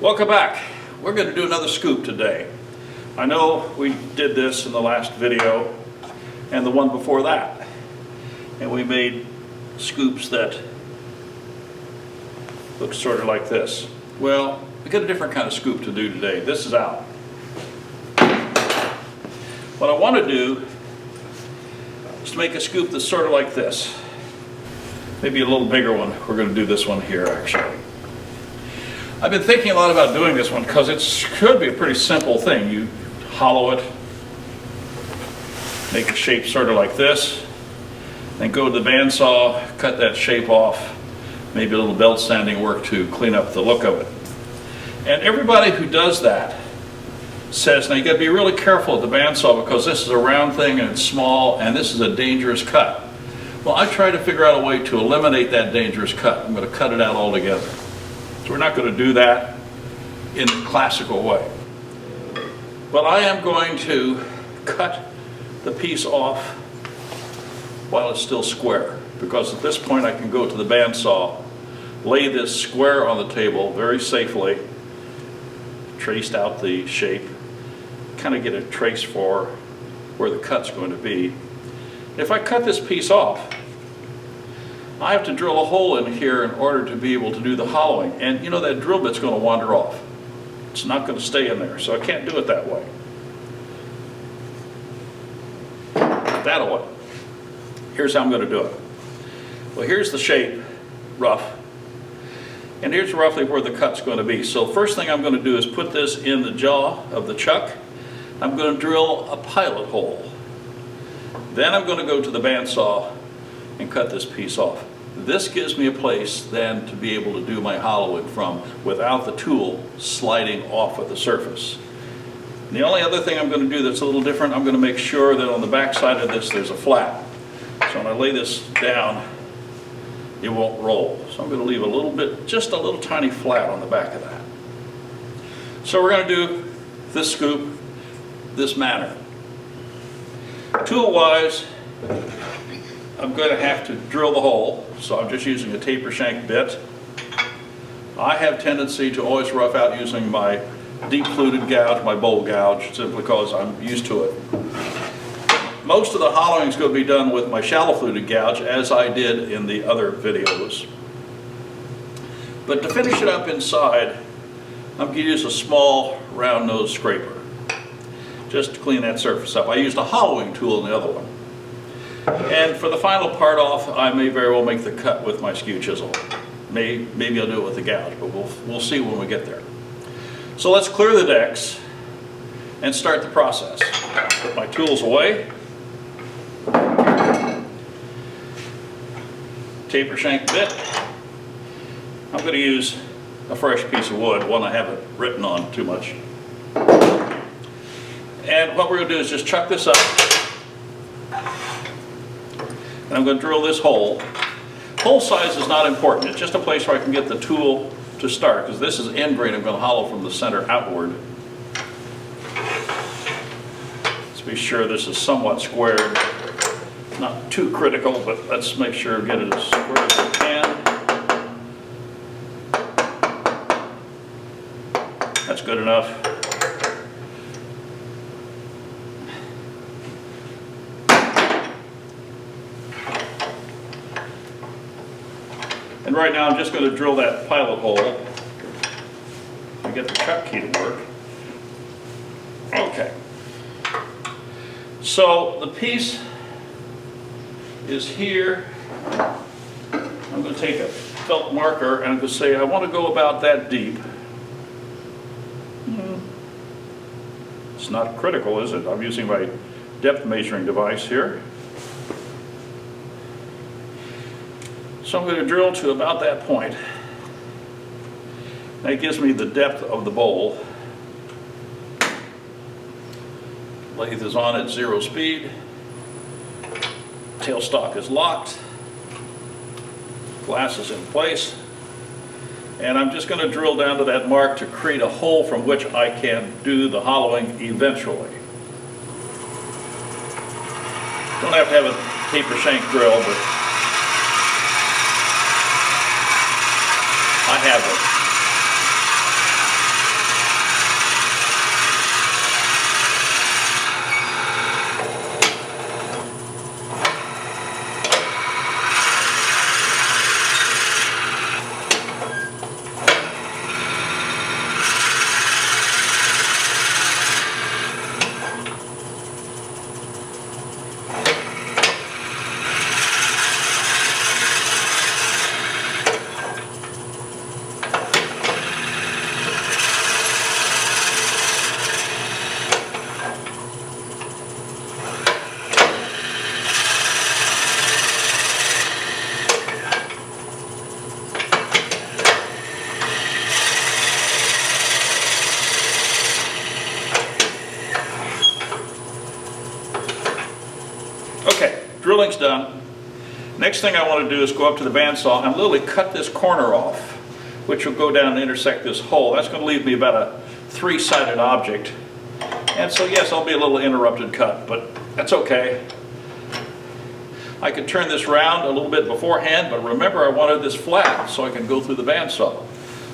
Welcome back. We're going to do another scoop today. I know we did this in the last video and the one before that, and we made scoops that look sort of like this. Well, we got a different kind of scoop to do today. This is out. What I want to do is to make a scoop that's sort of like this. Maybe a little bigger one. We're going to do this one here actually. I've been thinking a lot about doing this one because it could be a pretty simple thing. You hollow it, make a shape sort of like this, then go to the bandsaw, cut that shape off, maybe a little belt sanding work to clean up the look of it. And everybody who does that says, now you got to be really careful at the bandsaw because this is a round thing and it's small and this is a dangerous cut. Well, I try to figure out a way to eliminate that dangerous cut. I'm going to cut it out altogether. So we're not going to do that in the classical way. But I am going to cut the piece off while it's still square, because at this point I can go to the bandsaw, lay this square on the table very safely, traced out the shape, kind of get a trace for where the cut's going to be. If I cut this piece off, I have to drill a hole in here in order to be able to do the hollowing. And you know that drill bit's going to wander off. It's not going to stay in there, so I can't do it that way. That way. Here's how I'm going to do it. Well, here's the shape, rough. And here's roughly where the cut's going to be. So first thing I'm going to do is put this in the jaw of the chuck. I'm going to drill a pilot hole. Then I'm going to go to the bandsaw and cut this piece off. This gives me a place then to be able to do my hollowing from without the tool sliding off of the surface. And the only other thing I'm going to do that's a little different, I'm going to make sure that on the back side of this there's a flat. So when I lay this down, it won't roll. So I'm going to leave a little bit, just a little tiny flat on the back of that. So we're going to do this scoop this manner. Tool-wise, I'm going to have to drill the hole, so I'm just using a taper shank bit. I have tendency to always rough out using my deep fluted gouge, my bowl gouge, simply because I'm used to it. Most of the hollowing is going to be done with my shallow fluted gouge, as I did in the other videos. But to finish it up inside, I'm going to use a small round nose scraper, just to clean that surface up. I used a hollowing tool in the other one. And for the final part off, I may very well make the cut with my skew chisel. Maybe I'll do it with the gouge, but we'll see when we get there. So let's clear the decks and start the process. Put my tools away. Taper shank bit. I'm going to use a fresh piece of wood, one I haven't written on too much. And what we're going to do is just chuck this up. And I'm going to drill this hole. Hole size is not important. It's just a place where I can get the tool to start, because this is end grain I'm going to hollow from the center outward. Let's be sure this is somewhat squared. Not too critical, but let's make sure we get it as square as we can. That's good enough. And right now I'm just going to drill that pilot hole and get the chuck key to work. Okay. So the piece is here. I'm going to take a felt marker and I'm going to say I want to go about that deep. It's not critical, is it? I'm using my depth measuring device here. So I'm going to drill to about that point. That gives me the depth of the bowl. Lathe is on at 0 speed. Tailstock is locked. Glass is in place. And I'm just going to drill down to that mark to create a hole from which I can do the hollowing eventually. Don't have to have a taper shank drill, but I have it. drilling's done. Next thing I want to do is go up to the bandsaw and literally cut this corner off, which will go down and intersect this hole. That's going to leave me about a 3-sided object. And so yes, I'll be a little interrupted cut, but that's okay. I could turn this round a little bit beforehand, but remember I wanted this flat so I can go through the bandsaw.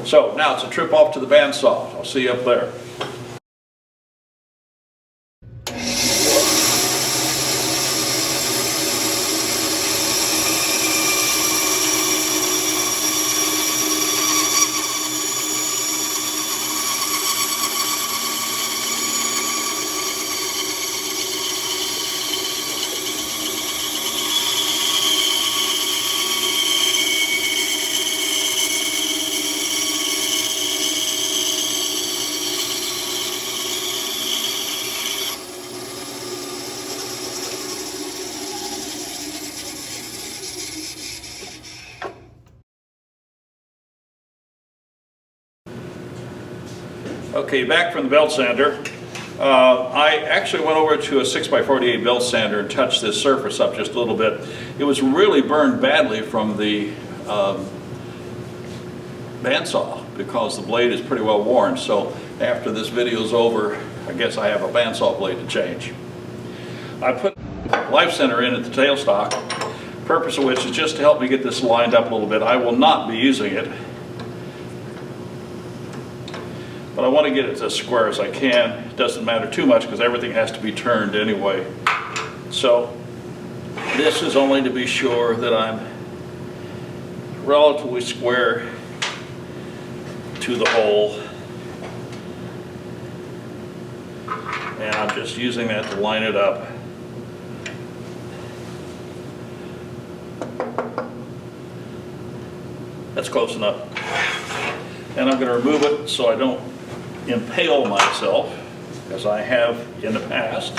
So now it's a trip off to the bandsaw. I'll see you up there. Okay, back from the belt sander. I actually went over to a 6x48 belt sander and touched this surface up just a little bit. It was really burned badly from the bandsaw because the blade is pretty well worn. So after this video is over, I guess I have a bandsaw blade to change. I put life center in at the tailstock, purpose of which is just to help me get this lined up a little bit. I will not be using it, but I want to get it as square as I can. It doesn't matter too much because everything has to be turned anyway. So this is only to be sure that I'm relatively square to the hole. And I'm just using that to line it up. That's close enough. And I'm going to remove it so I don't impale myself, as I have in the past.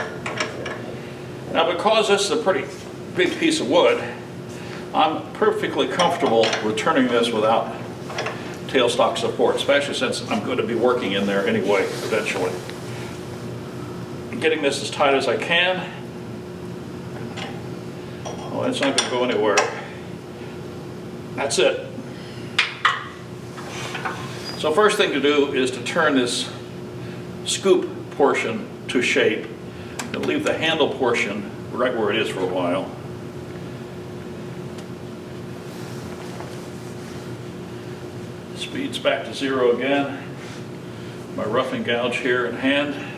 Now, because this is a pretty big piece of wood, I'm perfectly comfortable returning this without tailstock support, especially since I'm going to be working in there anyway eventually. Getting this as tight as I can. Well, it's not going to go anywhere. That's it. So first thing to do is to turn this scoop portion to shape and leave the handle portion right where it is for a while. Speed's back to 0 again. My roughing gouge here in hand.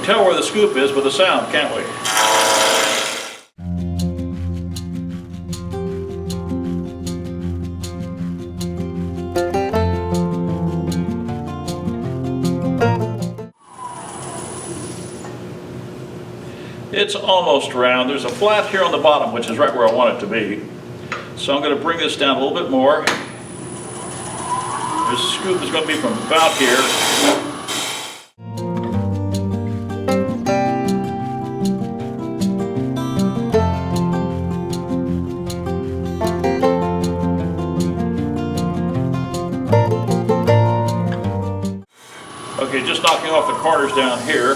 Tell where the scoop is with the sound, can't we? It's almost round. There's a flat here on the bottom, which is right where I want it to be. So I'm going to bring this down a little bit more. This scoop is going to be from about here. Okay, just knocking off the corners down here.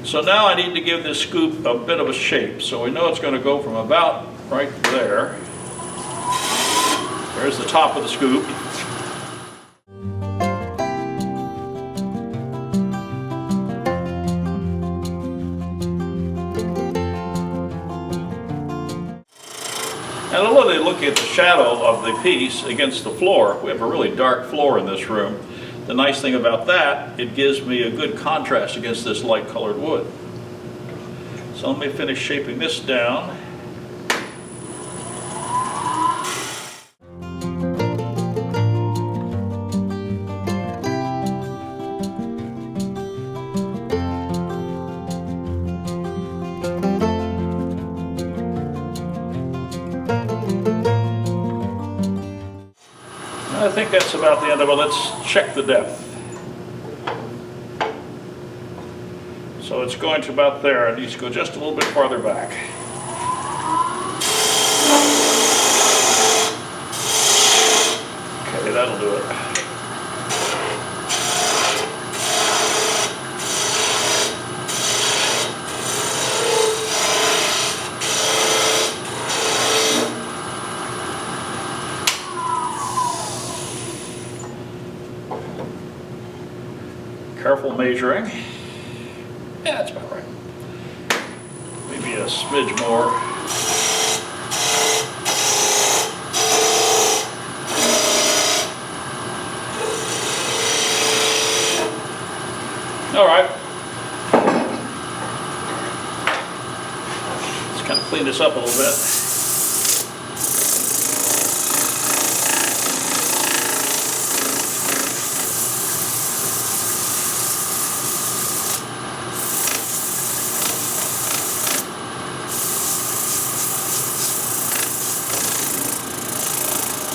So now I need to give this scoop a bit of a shape. So we know it's going to go from about right there. There's the top of the scoop. And I'm literally looking at the shadow of the piece against the floor. We have a really dark floor in this room. The nice thing about that, it gives me a good contrast against this light colored wood. So let me finish shaping this down. I think that's about the end of it. Let's check the depth. So it's going to about there. It needs to go just a little bit farther back. Okay, that'll do it. Careful measuring. Yeah, that's about right. Maybe a smidge more. All right. Let's kind of clean this up a little bit.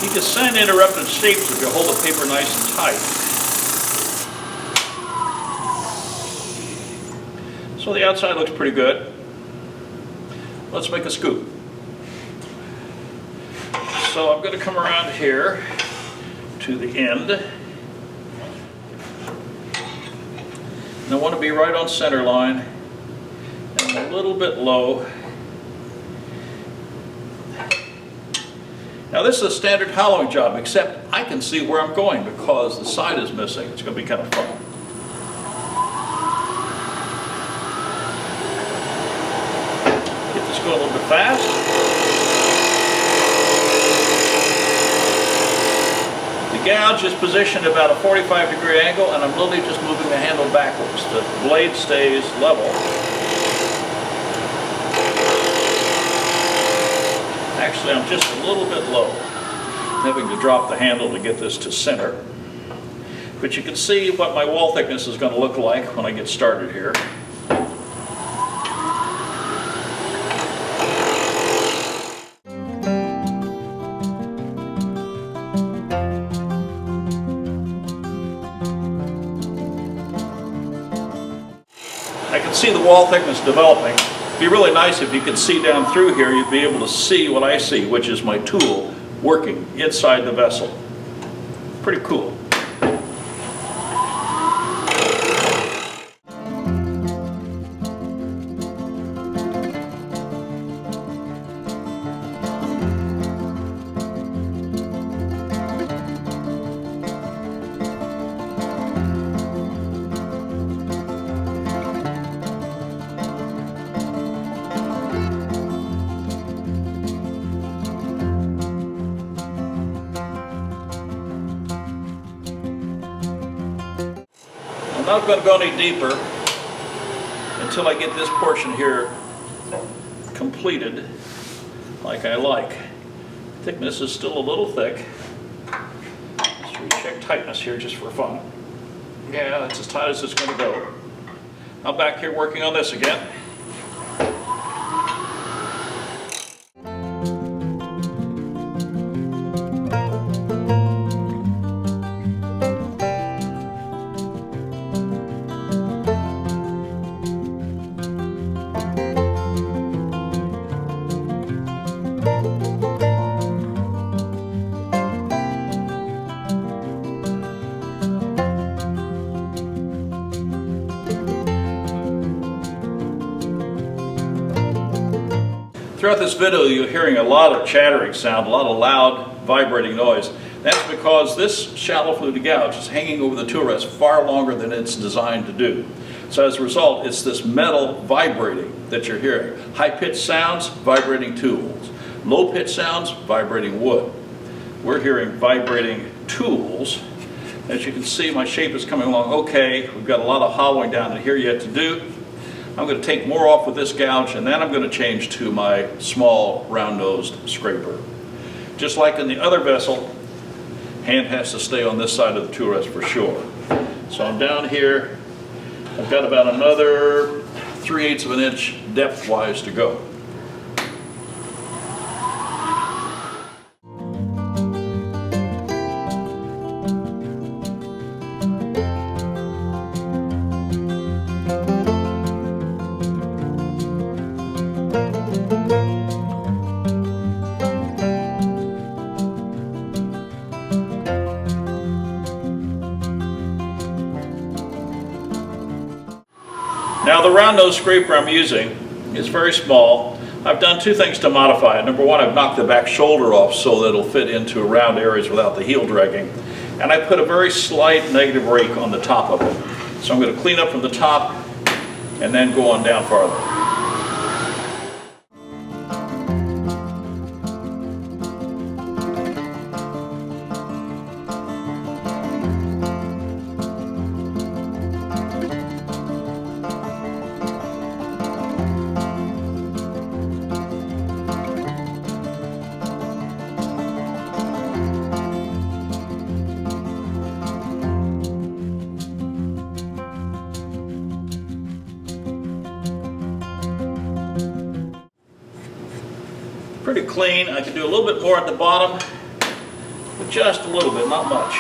You can send interrupted shapes if you hold the paper nice and tight. So the outside looks pretty good. Let's make a scoop. So I'm going to come around here to the end. And I want to be right on center line and a little bit low. Now this is a standard hollowing job, except I can see where I'm going because the side is missing. It's going to be kind of fun. Get this going a little bit fast. The gouge is positioned about a 45-degree angle, and I'm literally just moving the handle backwards. The blade stays level. Actually, I'm just a little bit low, having to drop the handle to get this to center. But you can see what my wall thickness is going to look like when I get started here. I can see the wall thickness developing. It'd be really nice if you could see down through here. You'd be able to see what I see, which is my tool working inside the vessel. Pretty cool. I'm not going to go any deeper until I get this portion here completed like I like. Thickness is still a little thick. Let's recheck tightness here just for fun. Yeah, that's as tight as it's going to go. I'm back here working on this again. Throughout this video, you're hearing a lot of chattering sound, a lot of loud, vibrating noise. That's because this shallow fluted gouge is hanging over the tool rest far longer than it's designed to do. So as a result, it's this metal vibrating that you're hearing. High-pitched sounds, vibrating tools. Low-pitched sounds, vibrating wood. We're hearing vibrating tools. As you can see, my shape is coming along okay. We've got a lot of hollowing down in here yet to do. I'm going to take more off with this gouge, and then I'm going to change to my small round-nosed scraper. Just like in the other vessel, hand has to stay on this side of the tool rest for sure. So I'm down here. I've got about another 3/8 of an inch depth-wise to go. the round nose scraper I'm using is very small. I've done two things to modify it. Number one, I've knocked the back shoulder off so that it'll fit into round areas without the heel dragging. And I put a very slight negative rake on the top of it. So I'm going to clean up from the top and then go on down farther. Pretty clean. I can do a little bit more at the bottom, but just a little bit, not much.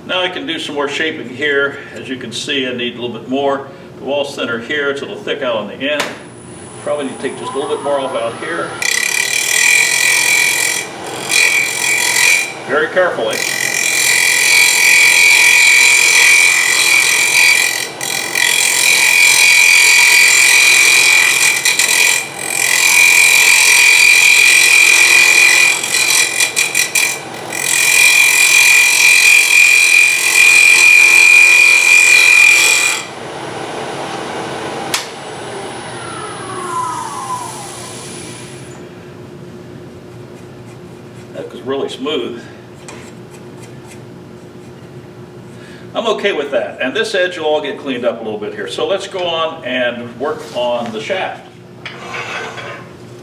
Now I can do some more shaping here. As you can see, I need a little bit more. The wall center here, it's a little thick out on the end. Probably need to take just a little bit more off out here. Very carefully. That was really smooth. I'm okay with that. And this edge will all get cleaned up a little bit here. So let's go on and work on the shaft.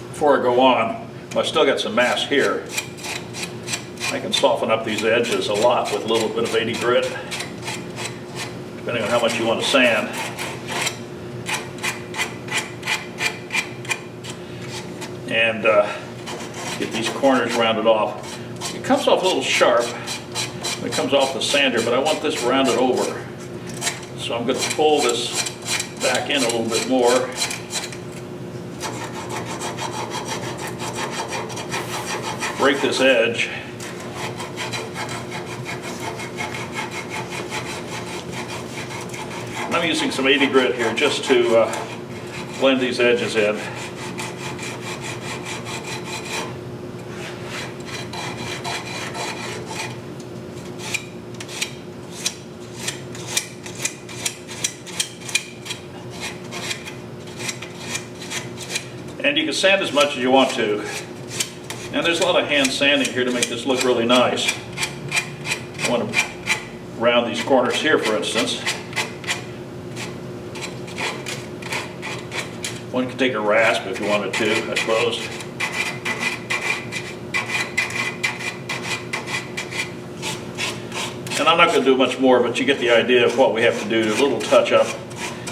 Before I go on, I still got some mass here. I can soften up these edges a lot with a little bit of 80 grit, depending on how much you want to sand. And get these corners rounded off. It comes off a little sharp when it comes off the sander, but I want this rounded over. So I'm going to pull this back in a little bit more. Break this edge. And I'm using some 80 grit here just to blend these edges in. And you can sand as much as you want to. And there's a lot of hand sanding here to make this look really nice. I want to round these corners here, for instance. One could take a rasp if you wanted to, I suppose. And I'm not going to do much more, but you get the idea of what we have to do, a little touch up.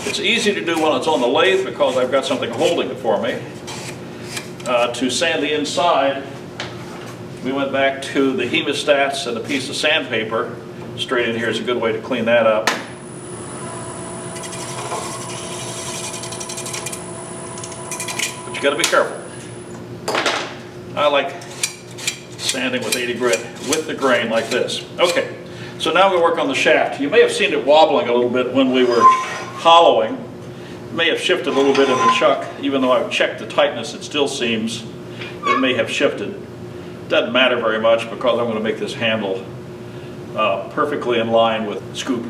It's easy to do when it's on the lathe because I've got something holding it for me. To sand the inside, we went back to the hemostats and a piece of sandpaper. Straight in here is a good way to clean that up. But you got to be careful. I like sanding with 80 grit with the grain like this. Okay, so now we'll work on the shaft. You may have seen it wobbling a little bit when we were hollowing. May have shifted a little bit in the chuck. Even though I've checked the tightness, it still seems it may have shifted. Doesn't matter very much because I'm going to make this handle perfectly in line with the scoop.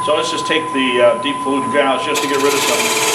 So let's just take the deep fluted gouge just to get rid of some.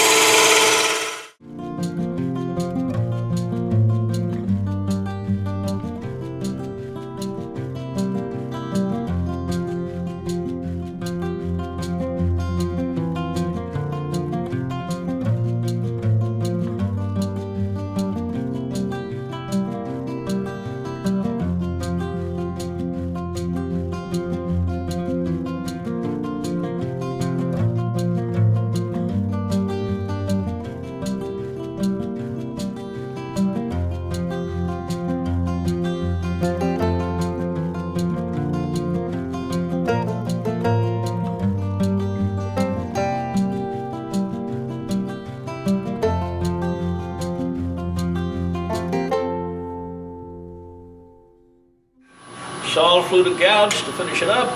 solid fluted gouge to finish it up.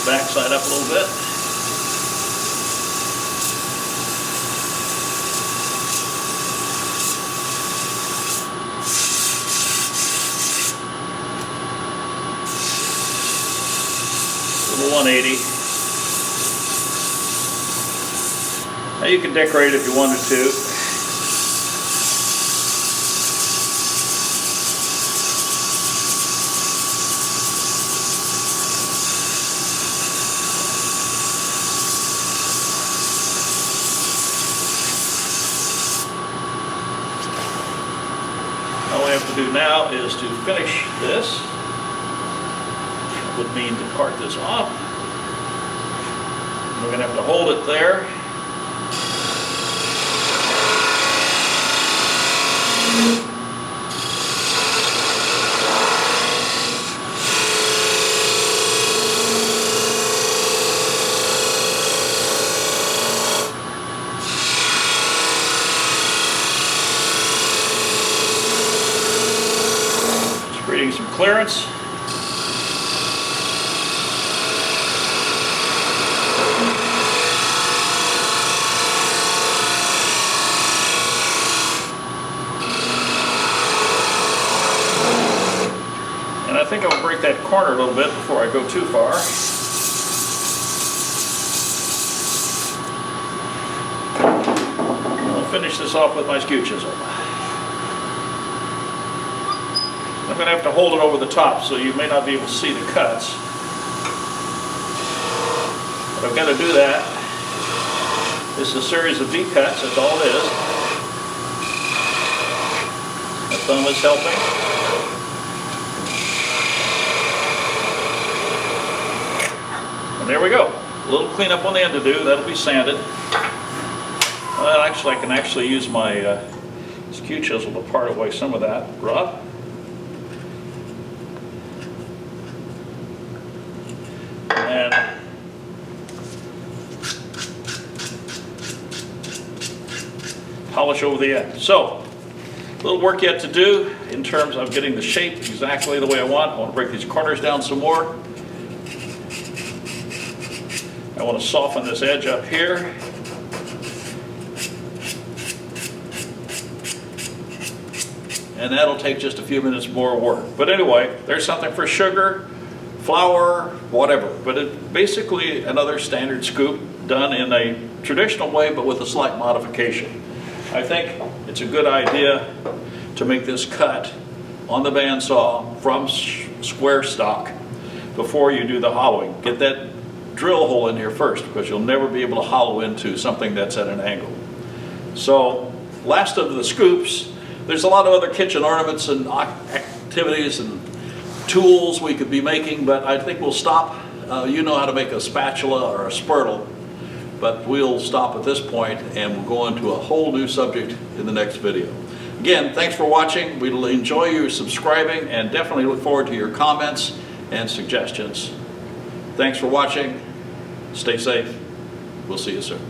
Backside up a little bit. Little 180. Now you can decorate if you wanted to. All we have to do now is to finish this. That would mean to cart this off. We're going to have to hold it there. Creating some clearance. And I think I'll break that corner a little bit before I go too far. I'll finish this off with my skew chisel. I'm going to have to hold it over the top, so you may not be able to see the cuts. But I've got to do that. This is a series of deep cuts, that's all it is. The thumb is helping. And there we go. A little cleanup on the end to do, that'll be sanded. Well, actually, I can actually use my skew chisel to part away some of that rough. And polish over the end. So, a little work yet to do in terms of getting the shape exactly the way I want. I want to break these corners down some more. I want to soften this edge up here. And that'll take just a few minutes more work. But anyway, there's something for sugar, flour, whatever. But it's basically another standard scoop done in a traditional way, but with a slight modification. I think it's a good idea to make this cut on the bandsaw from square stock before you do the hollowing. Get that drill hole in here first, because you'll never be able to hollow into something that's at an angle. So, last of the scoops. There's a lot of other kitchen ornaments and activities and tools we could be making, but I think we'll stop. You know how to make a spatula or a spurtle, but we'll stop at this point and we'll go into a whole new subject in the next video. Again, thanks for watching. We'll enjoy you subscribing and definitely look forward to your comments and suggestions. Thanks for watching. Stay safe. We'll see you soon.